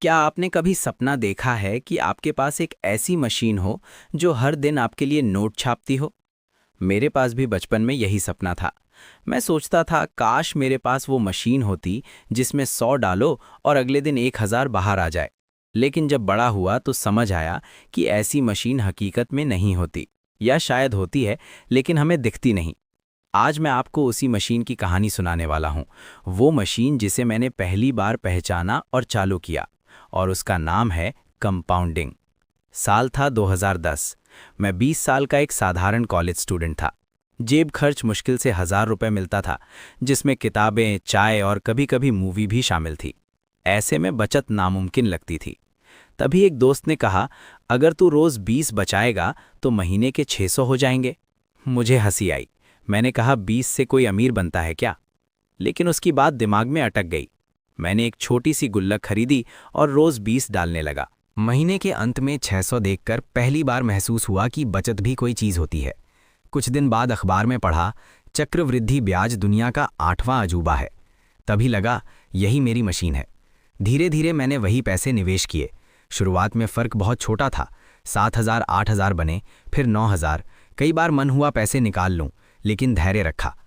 क्या आपने कभी सपना देखा है कि आपके पास एक ऐसी मशीन हो जो हर दिन आपके लिए नोट छापती हो? मेरे पास भी बचपन में यही सपना था। मैं सोचता था काश मेरे पास वो मशीन होती जिसमें 100 डालो और अगले दिन 1000 बाहर आ जाए। लेकिन जब बड़ा हुआ तो समझ आया कि ऐसी मशीन हकीकत में नहीं होती, या शायद होती है लेकिन हमें दिखती नहीं। आज मैं आपको उसी मशीन की कहानी सुनाने वाला हूँ। वो मशीन जिसे मैंने पहली बार पहचाना और चालू किया, और उसका नाम है कंपाउंडिंग। साल था 2010। मैं 20 साल का एक साधारण कॉलेज स्टूडेंट था। जेब खर्च मुश्किल से 1000 रुपये मिलता था, जिसमें किताबें, चाय और कभी-कभी मूवी भी शामिल थी। ऐसे में बचत नामुमकिन लगती थी। तभी एक दोस्त ने कहा, अगर तू रोज 20 बचाएगा तो महीने के 600 हो जाएंगे। मुझे हंसी आई। मैंने कहा, 20 से कोई अमीर बनता है क्या? लेकिन उसकी बात दिमाग में अटक गई। मैंने एक छोटी सी गुल्लक खरीदी और रोज 20 डालने लगा। महीने के अंत में 600 देखकर पहली बार महसूस हुआ कि बचत भी कोई चीज़ होती है। कुछ दिन बाद अखबार में पढ़ा, चक्रवृद्धि ब्याज दुनिया का 8वां अजूबा है। तभी लगा यही मेरी मशीन है। धीरे धीरे मैंने वही पैसे निवेश किए। शुरुआत में फ़र्क बहुत छोटा था, 7000 8000 बने, फिर 9000। कई बार मन हुआ पैसे निकाल लूं, लेकिन धैर्य रखा।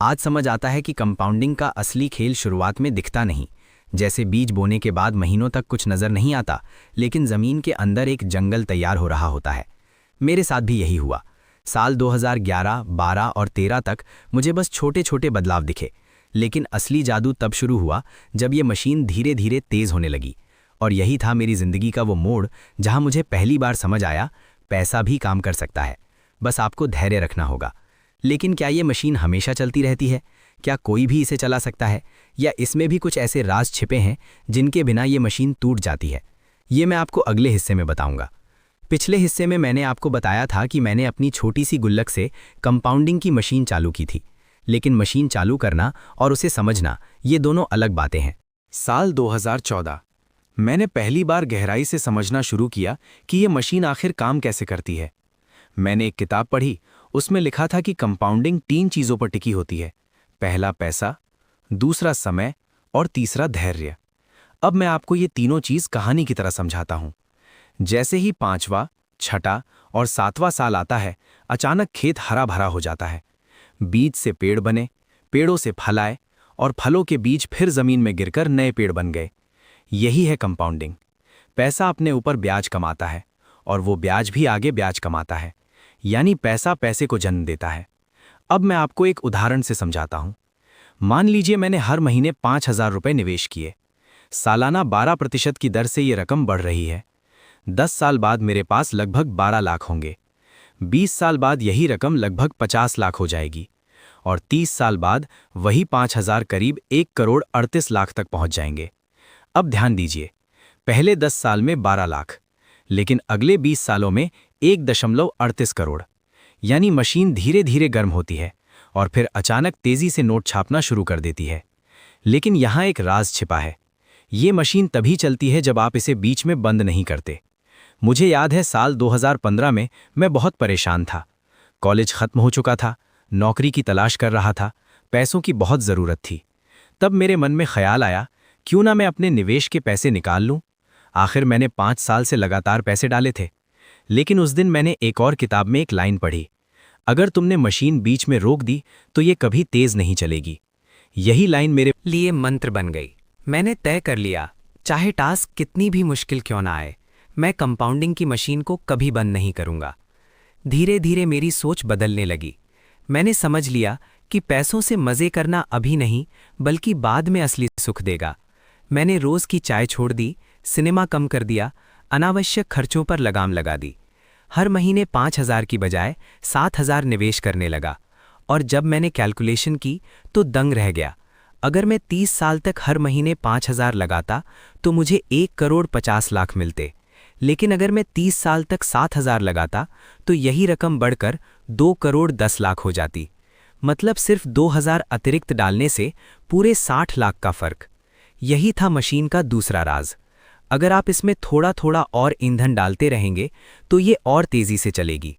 आज समझ आता है कि कंपाउंडिंग का असली खेल शुरुआत में दिखता नहीं। जैसे बीज बोने के बाद महीनों तक कुछ नज़र नहीं आता, लेकिन ज़मीन के अंदर एक जंगल तैयार हो रहा होता है। मेरे साथ भी यही हुआ। साल 2011, 12 और 13 तक मुझे बस छोटे छोटे बदलाव दिखे, लेकिन असली जादू तब शुरू हुआ जब ये मशीन धीरे धीरे तेज़ होने लगी। और यही था मेरी ज़िंदगी का वो मोड़ जहाँ मुझे पहली बार समझ आया, पैसा भी काम कर सकता है, बस आपको धैर्य रखना होगा। लेकिन क्या ये मशीन हमेशा चलती रहती है? क्या कोई भी इसे चला सकता है, या इसमें भी कुछ ऐसे राज छिपे हैं जिनके बिना ये मशीन टूट जाती है? ये मैं आपको अगले हिस्से में बताऊंगा। पिछले हिस्से में मैंने आपको बताया था कि मैंने अपनी छोटी सी गुल्लक से कंपाउंडिंग की मशीन चालू की थी। लेकिन मशीन चालू करना और उसे समझना, ये दोनों अलग बातें हैं। साल 2014 मैंने पहली बार गहराई से समझना शुरू किया कि ये मशीन आखिर काम कैसे करती है। मैंने एक किताब पढ़ी, उसमें लिखा था कि कंपाउंडिंग 3 चीज़ों पर टिकी होती है। पहला पैसा, दूसरा समय और तीसरा धैर्य। अब मैं आपको ये तीनों चीज़ कहानी की तरह समझाता हूँ। जैसे ही 5वां, 6ठा और 7वां साल आता है, अचानक खेत हरा भरा हो जाता है। बीज से पेड़ बने, पेड़ों से फल आए, और फलों के बीज फिर जमीन में गिरकर नए पेड़ बन गए। यही है कंपाउंडिंग। पैसा अपने ऊपर ब्याज कमाता है, और वो ब्याज भी आगे ब्याज कमाता है। यानी पैसा पैसे को जन्म देता है। अब मैं आपको एक उदाहरण से समझाता हूं। मान लीजिए मैंने हर महीने 5000 रुपये निवेश किए। सालाना 12% की दर से ये रकम बढ़ रही है। 10 साल बाद मेरे पास लगभग 12 लाख होंगे। 20 साल बाद यही रकम लगभग 50 लाख हो जाएगी, और 30 साल बाद वही 5000 करीब 1 करोड़ 38 लाख तक पहुंच जाएंगे। अब ध्यान दीजिए, पहले 10 साल में 12 लाख, लेकिन अगले 20 सालों में 1.38 करोड़। यानी मशीन धीरे धीरे गर्म होती है और फिर अचानक तेजी से नोट छापना शुरू कर देती है। लेकिन यहाँ एक राज छिपा है। ये मशीन तभी चलती है जब आप इसे बीच में बंद नहीं करते। मुझे याद है साल 2015 में मैं बहुत परेशान था। कॉलेज खत्म हो चुका था, नौकरी की तलाश कर रहा था, पैसों की बहुत ज़रूरत थी। तब मेरे मन में ख्याल आया, क्यों ना मैं अपने निवेश के पैसे निकाल लूँ। आखिर मैंने 5 साल से लगातार पैसे डाले थे। लेकिन उस दिन मैंने एक और किताब में एक लाइन पढ़ी, अगर तुमने मशीन बीच में रोक दी तो ये कभी तेज नहीं चलेगी। यही लाइन मेरे लिए मंत्र बन गई। मैंने तय कर लिया, चाहे टास्क कितनी भी मुश्किल क्यों ना आए, मैं कंपाउंडिंग की मशीन को कभी बंद नहीं करूंगा। धीरे धीरे मेरी सोच बदलने लगी। मैंने समझ लिया कि पैसों से मज़े करना अभी नहीं, बल्कि बाद में असली सुख देगा। मैंने रोज़ की चाय छोड़ दी, सिनेमा कम कर दिया, अनावश्यक खर्चों पर लगाम लगा दी। हर महीने 5000 की बजाय 7000 निवेश करने लगा। और जब मैंने कैलकुलेशन की तो दंग रह गया। अगर मैं 30 साल तक हर महीने 5000 लगाता तो मुझे 1 करोड़ 50 लाख मिलते। लेकिन अगर मैं 30 साल तक 7000 लगाता तो यही रकम बढ़कर 2 करोड़ 10 लाख हो जाती। मतलब सिर्फ 2000 अतिरिक्त डालने से पूरे 60 लाख का फर्क। यही था मशीन का दूसरा राज। अगर आप इसमें थोड़ा थोड़ा और ईंधन डालते रहेंगे तो ये और तेजी से चलेगी।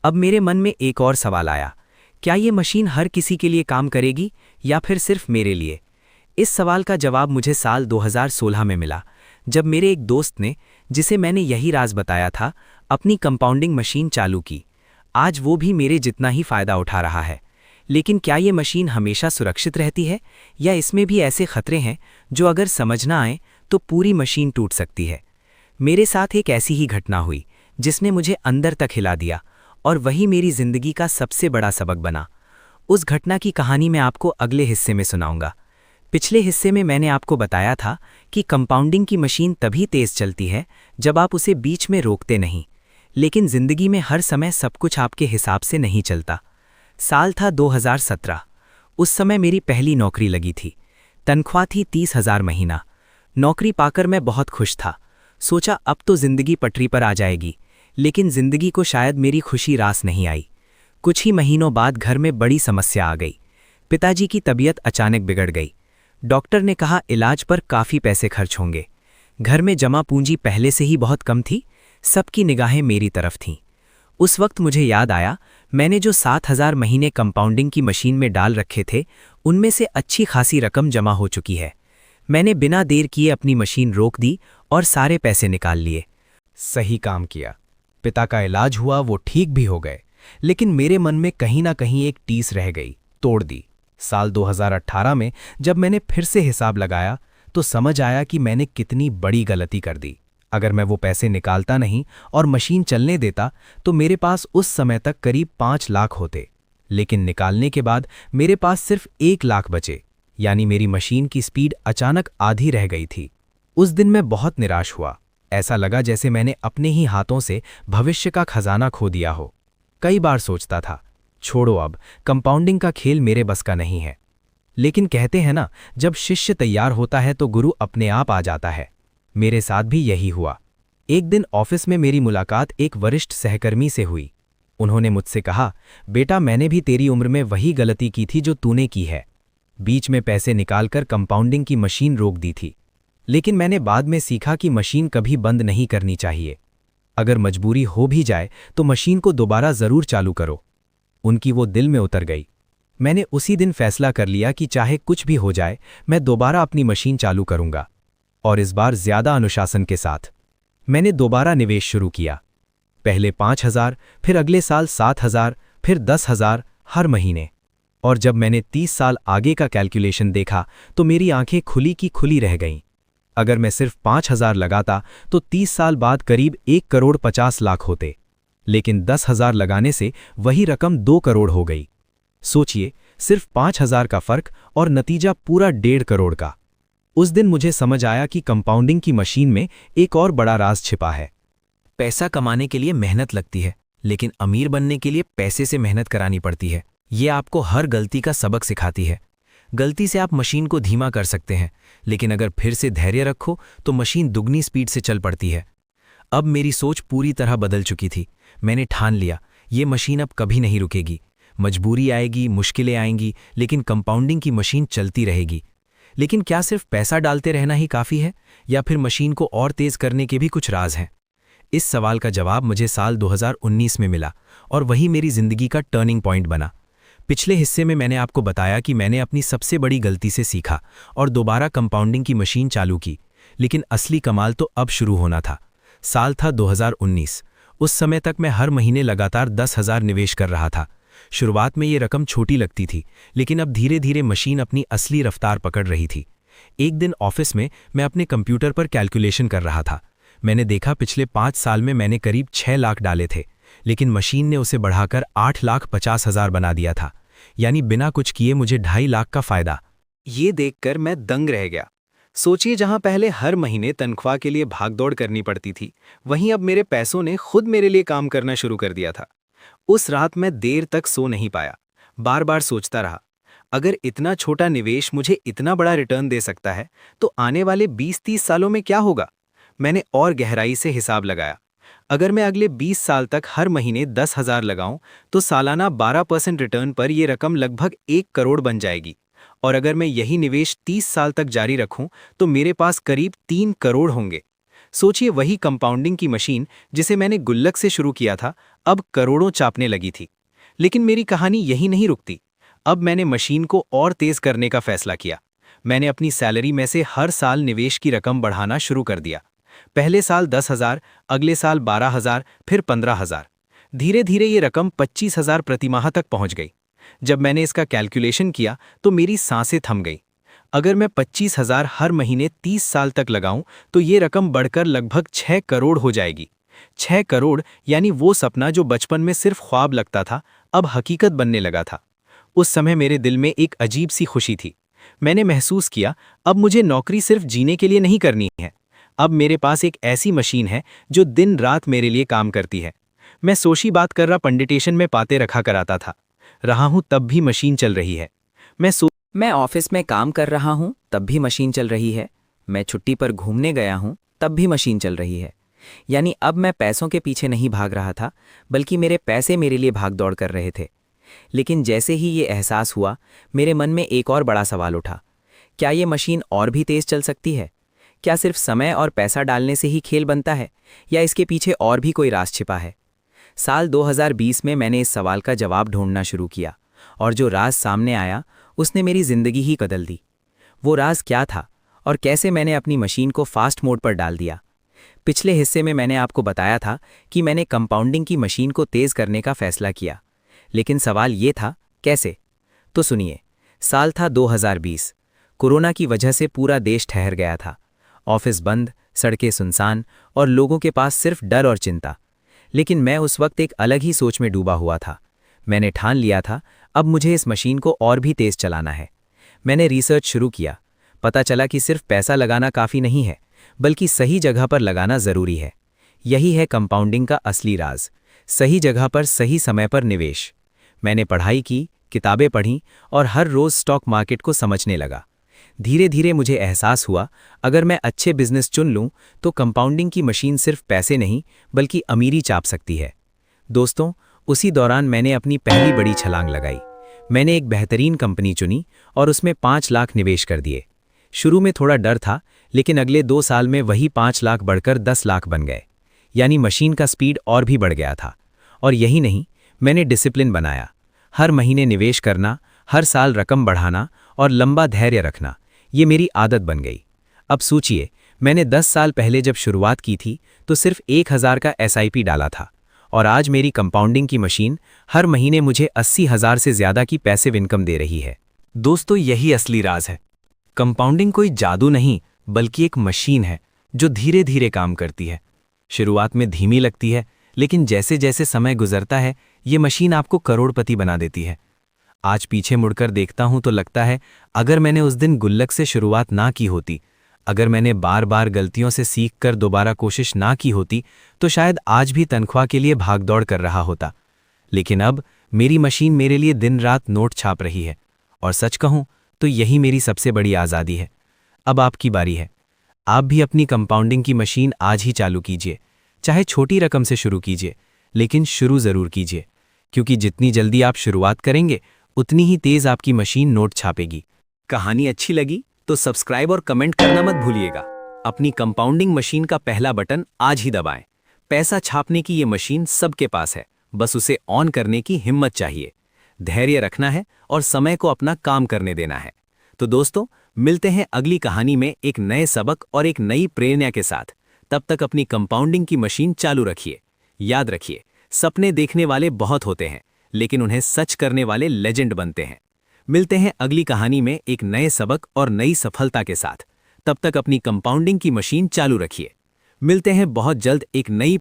अब मेरे मन में एक और सवाल आया, क्या ये मशीन हर किसी के लिए काम करेगी या फिर सिर्फ मेरे लिए? इस सवाल का जवाब मुझे साल 2016 में मिला, जब मेरे एक दोस्त ने, जिसे मैंने यही राज बताया था, अपनी कंपाउंडिंग मशीन चालू की। आज वो भी मेरे जितना ही फायदा उठा रहा है। लेकिन क्या ये मशीन हमेशा सुरक्षित रहती है, या इसमें भी ऐसे खतरे हैं जो अगर समझ ना आए तो पूरी मशीन टूट सकती है? मेरे साथ एक ऐसी ही घटना हुई जिसने मुझे अंदर तक हिला दिया, और वही मेरी जिंदगी का सबसे बड़ा सबक बना। उस घटना की कहानी मैं आपको अगले हिस्से में सुनाऊंगा। पिछले हिस्से में मैंने आपको बताया था कि कंपाउंडिंग की मशीन तभी तेज चलती है जब आप उसे बीच में रोकते नहीं। लेकिन जिंदगी में हर समय सब कुछ आपके हिसाब से नहीं चलता। साल था 2017। उस समय मेरी पहली नौकरी लगी थी। तनख्वाह थी 30,000 महीना। नौकरी पाकर मैं बहुत खुश था। सोचा अब तो जिंदगी पटरी पर आ जाएगी। लेकिन जिंदगी को शायद मेरी खुशी रास नहीं आई। कुछ ही महीनों बाद घर में बड़ी समस्या आ गई। पिताजी की तबीयत अचानक बिगड़ गई। डॉक्टर ने कहा इलाज पर काफ़ी पैसे खर्च होंगे। घर में जमा पूंजी पहले से ही बहुत कम थी। सबकी निगाहें मेरी तरफ थीं। उस वक्त मुझे याद आया, मैंने जो 7,000 महीने कंपाउंडिंग की मशीन में डाल रखे थे, उनमें से अच्छी खासी रकम जमा हो चुकी है। मैंने बिना देर किए अपनी मशीन रोक दी और सारे पैसे निकाल लिए। सही काम किया। पिता का इलाज हुआ, वो ठीक भी हो गए। लेकिन मेरे मन में कहीं ना कहीं एक टीस रह गई, तोड़ दी। साल 2018 में जब मैंने फिर से हिसाब लगाया तो समझ आया कि मैंने कितनी बड़ी गलती कर दी। अगर मैं वो पैसे निकालता नहीं और मशीन चलने देता तो मेरे पास उस समय तक करीब 5 लाख होते। लेकिन निकालने के बाद मेरे पास सिर्फ 1 लाख बचे, यानी मेरी मशीन की स्पीड अचानक आधी रह गई थी। उस दिन मैं बहुत निराश हुआ। ऐसा लगा जैसे मैंने अपने ही हाथों से भविष्य का खजाना खो दिया हो। कई बार सोचता था, छोड़ो अब, कंपाउंडिंग का खेल मेरे बस का नहीं है। लेकिन कहते हैं ना, जब शिष्य तैयार होता है तो गुरु अपने आप आ जाता है। मेरे साथ भी यही हुआ। एक दिन ऑफिस में मेरी मुलाकात एक वरिष्ठ सहकर्मी से हुई। उन्होंने मुझसे कहा, बेटा मैंने भी तेरी उम्र में वही गलती की थी जो तूने की है। बीच में पैसे निकालकर कंपाउंडिंग की मशीन रोक दी थी। लेकिन मैंने बाद में सीखा कि मशीन कभी बंद नहीं करनी चाहिए। अगर मजबूरी हो भी जाए तो मशीन को दोबारा जरूर चालू करो। उनकी वो दिल में उतर गई। मैंने उसी दिन फैसला कर लिया कि चाहे कुछ भी हो जाए, मैं दोबारा अपनी मशीन चालू करूंगा। और इस बार ज्यादा अनुशासन के साथ। मैंने दोबारा निवेश शुरू किया। पहले 5,000, फिर अगले साल 7,000, फिर 10,000 हर महीने। और जब मैंने 30 साल आगे का कैलकुलेशन देखा तो मेरी आंखें खुली की खुली रह गईं। अगर मैं सिर्फ 5,000 लगाता तो 30 साल बाद करीब 1,50,00,000 होते। लेकिन 10,000 लगाने से वही रकम 2 करोड़ हो गई। सोचिए, सिर्फ 5,000 का फर्क और नतीजा पूरा 1.5 करोड़ का। उस दिन मुझे समझ आया कि कंपाउंडिंग की मशीन में एक और बड़ा राज छिपा है। पैसा कमाने के लिए मेहनत लगती है, लेकिन अमीर बनने के लिए पैसे से मेहनत करानी पड़ती है। ये आपको हर गलती का सबक सिखाती है। गलती से आप मशीन को धीमा कर सकते हैं, लेकिन अगर फिर से धैर्य रखो तो मशीन दुगनी स्पीड से चल पड़ती है। अब मेरी सोच पूरी तरह बदल चुकी थी। मैंने ठान लिया, ये मशीन अब कभी नहीं रुकेगी। मजबूरी आएगी, मुश्किलें आएंगी, लेकिन कंपाउंडिंग की मशीन चलती रहेगी। लेकिन क्या सिर्फ पैसा डालते रहना ही काफ़ी है, या फिर मशीन को और तेज करने के भी कुछ राज हैं? इस सवाल का जवाब मुझे साल 2019 में मिला, और वही मेरी जिंदगी का टर्निंग पॉइंट बना। पिछले हिस्से में मैंने आपको बताया कि मैंने अपनी सबसे बड़ी गलती से सीखा और दोबारा कंपाउंडिंग की मशीन चालू की। लेकिन असली कमाल तो अब शुरू होना था। साल था 2019। उस समय तक मैं हर महीने लगातार 10,000 निवेश कर रहा था। शुरुआत में ये रकम छोटी लगती थी, लेकिन अब धीरे धीरे मशीन अपनी असली रफ्तार पकड़ रही थी। एक दिन ऑफिस में मैं अपने कंप्यूटर पर कैलकुलेशन कर रहा था। मैंने देखा पिछले 5 साल में मैंने करीब 6 लाख डाले थे, लेकिन मशीन ने उसे बढ़ाकर 8,50,000 बना दिया था। यानी बिना कुछ किए मुझे 2.5 लाख का फायदा। ये देखकर मैं दंग रह गया। सोचिए, जहां पहले हर महीने तनख्वाह के लिए भागदौड़ करनी पड़ती थी, वहीं अब मेरे पैसों ने खुद मेरे लिए काम करना शुरू कर दिया था। उस रात मैं देर तक सो नहीं पाया। बार बार सोचता रहा, अगर इतना छोटा निवेश मुझे इतना बड़ा रिटर्न दे सकता है तो आने वाले 20-30 सालों में क्या होगा। मैंने और गहराई से हिसाब लगाया। अगर मैं अगले 20 साल तक हर महीने 10,000 लगाऊं तो सालाना 12% रिटर्न पर यह रकम लगभग 1 करोड़ बन जाएगी। और अगर मैं यही निवेश 30 साल तक जारी रखूं तो मेरे पास करीब 3 करोड़ होंगे। सोचिए, वही कंपाउंडिंग की मशीन जिसे मैंने गुल्लक से शुरू किया था, अब करोड़ों चापने लगी थी। लेकिन मेरी कहानी यही नहीं रुकती। अब मैंने मशीन को और तेज करने का फैसला किया। मैंने अपनी सैलरी में से हर साल निवेश की रकम बढ़ाना शुरू कर दिया। पहले साल 10,000, अगले साल 12,000, फिर 15,000। धीरे धीरे ये रकम 25,000 प्रतिमाह तक पहुंच गई। जब मैंने इसका कैलकुलेशन किया तो मेरी सांसें थम गई। अगर मैं 25,000 हर महीने 30 साल तक लगाऊं तो ये रकम बढ़कर लगभग 6 करोड़ हो जाएगी। 6 करोड़ यानी वो सपना जो बचपन में सिर्फ ख्वाब लगता था, अब हकीकत बनने लगा था। उस समय मेरे दिल में एक अजीब सी खुशी थी। मैंने महसूस किया, अब मुझे नौकरी सिर्फ जीने के लिए नहीं करनी है। अब मेरे पास एक ऐसी मशीन है जो दिन रात मेरे लिए काम करती है। मैं सोशी बात कर रहा पंडिटेशन में पाते रखा कराता था रहा हूं, तब भी मशीन चल रही है। मैं ऑफिस में काम कर रहा हूं, तब भी मशीन चल रही है। मैं छुट्टी पर घूमने गया हूं, तब भी मशीन चल रही है। यानी अब मैं पैसों के पीछे नहीं भाग रहा था, बल्कि मेरे पैसे मेरे लिए भाग दौड़ कर रहे थे। लेकिन जैसे ही ये एहसास हुआ, मेरे मन में एक और बड़ा सवाल उठा। क्या ये मशीन और भी तेज चल सकती है? क्या सिर्फ समय और पैसा डालने से ही खेल बनता है, या इसके पीछे और भी कोई राज छिपा है? साल 2020 में मैंने इस सवाल का जवाब ढूंढना शुरू किया, और जो राज सामने आया उसने मेरी जिंदगी ही बदल दी। वो राज क्या था और कैसे मैंने अपनी मशीन को फास्ट मोड पर डाल दिया? पिछले हिस्से में मैंने आपको बताया था कि मैंने कंपाउंडिंग की मशीन को तेज करने का फैसला किया, लेकिन सवाल ये था, कैसे? तो सुनिए, साल था 2020। कोरोना की वजह से पूरा देश ठहर गया था। ऑफिस बंद, सड़कें सुनसान और लोगों के पास सिर्फ डर और चिंता। लेकिन मैं उस वक्त एक अलग ही सोच में डूबा हुआ था। मैंने ठान लिया था, अब मुझे इस मशीन को और भी तेज चलाना है। मैंने रिसर्च शुरू किया। पता चला कि सिर्फ पैसा लगाना काफ़ी नहीं है, बल्कि सही जगह पर लगाना ज़रूरी है। यही है कंपाउंडिंग का असली राज, सही जगह पर सही समय पर निवेश। मैंने पढ़ाई की, किताबें पढ़ीं और हर रोज़ स्टॉक मार्केट को समझने लगा। धीरे धीरे मुझे एहसास हुआ, अगर मैं अच्छे बिजनेस चुन लूं तो कंपाउंडिंग की मशीन सिर्फ पैसे नहीं बल्कि अमीरी चाप सकती है। दोस्तों, उसी दौरान मैंने अपनी पहली बड़ी छलांग लगाई। मैंने एक बेहतरीन कंपनी चुनी और उसमें 5 लाख निवेश कर दिए। शुरू में थोड़ा डर था, लेकिन अगले 2 साल में वही 5 लाख बढ़कर 10 लाख बन गए। यानी मशीन का स्पीड और भी बढ़ गया था। और यही नहीं, मैंने डिसिप्लिन बनाया। हर महीने निवेश करना, हर साल रकम बढ़ाना और लंबा धैर्य रखना, ये मेरी आदत बन गई। अब सोचिए, मैंने 10 साल पहले जब शुरुआत की थी तो सिर्फ 1,000 का SIP डाला था, और आज मेरी कंपाउंडिंग की मशीन हर महीने मुझे 80,000 से ज़्यादा की पैसिव इनकम दे रही है। दोस्तों, यही असली राज है। कंपाउंडिंग कोई जादू नहीं, बल्कि एक मशीन है जो धीरे धीरे काम करती है। शुरुआत में धीमी लगती है, लेकिन जैसे जैसे समय गुजरता है ये मशीन आपको करोड़पति बना देती है। आज पीछे मुड़कर देखता हूं तो लगता है, अगर मैंने उस दिन गुल्लक से शुरुआत ना की होती, अगर मैंने बार बार गलतियों से सीखकर दोबारा कोशिश ना की होती, तो शायद आज भी तनख्वाह के लिए भागदौड़ कर रहा होता। लेकिन अब मेरी मशीन मेरे लिए दिन रात नोट छाप रही है, और सच कहूं तो यही मेरी सबसे बड़ी आज़ादी है। अब आपकी बारी है। आप भी अपनी कंपाउंडिंग की मशीन आज ही चालू कीजिए। चाहे छोटी रकम से शुरू कीजिए, लेकिन शुरू ज़रूर कीजिए, क्योंकि जितनी जल्दी आप शुरुआत करेंगे उतनी ही तेज़ आपकी मशीन नोट छापेगी। कहानी अच्छी लगी तो सब्सक्राइब और कमेंट करना मत भूलिएगा। अपनी कंपाउंडिंग मशीन का पहला बटन आज ही दबाएं। पैसा छापने की ये मशीन सबके पास है, बस उसे ऑन करने की हिम्मत चाहिए। धैर्य रखना है और समय को अपना काम करने देना है। तो दोस्तों, मिलते हैं अगली कहानी में एक नए सबक और एक नई प्रेरणा के साथ। तब तक अपनी कंपाउंडिंग की मशीन चालू रखिए। याद रखिए, सपने देखने वाले बहुत होते हैं, लेकिन उन्हें सच करने वाले लेजेंड बनते हैं। मिलते हैं अगली कहानी में एक नए सबक और नई सफलता के साथ। तब तक अपनी कंपाउंडिंग की मशीन चालू रखिए। मिलते हैं बहुत जल्द एक नई